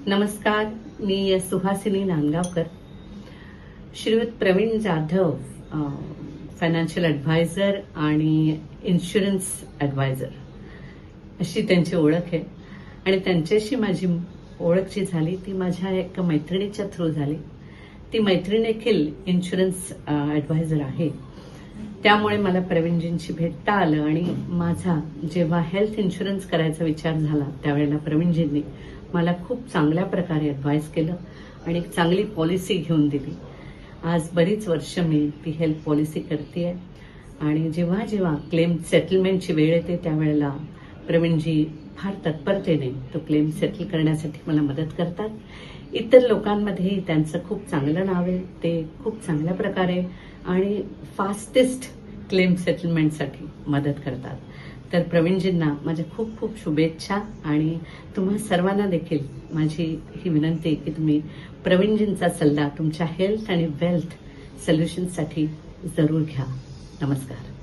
नमस्कार, मी सुहासिनी नांदगावकर. श्रीयुत Pravin Jadhav financial adviser आणि insurance adviser अशी त्यांची ओळख आहे. आणि त्यांच्याशी माझी ओळख जी झाली ती माझ्या एका मैत्रिणीच्या थ्रू झाली. ती मैत्रीण देखील इन्शुरन्स ॲडवायझर आहे. त्यामुळे मला प्रवीणजींशी भेटता आलं आणि माझा जेव्हा हेल्थ इन्शुरन्स करायचा विचार झाला त्यावेळेला प्रवीणजींनी मला खूप चांगल्या प्रकारे ॲडवाईस केलं आणि एक चांगली पॉलिसी घेऊन दिली. आज बरीच वर्ष मी ती हेल्थ पॉलिसी करते आणि जेव्हा जेव्हा क्लेम सेटलमेंटची वेळ येते त्यावेळेला प्रवीणजी फार तत्परतेने तो क्लेम सेटल करण्यासाठी मला मदत करतात. इतर लोकांमध्येही त्यांचं खूप चांगलं नाव आहे. ते खूप चांगल्या प्रकारे आणि फास्टेस्ट क्लेम सेटलमेंटसाठी मदत करतात. तर प्रवीणजींना माझ्या खूप खूप शुभेच्छा आणि तुम्हा सर्वांना देखील माझी ही विनंती की तुम्ही प्रवीणजींचा सल्ला तुमच्या हेल्थ आणि वेल्थ सोल्युशनसाठी जरूर घ्या. नमस्कार.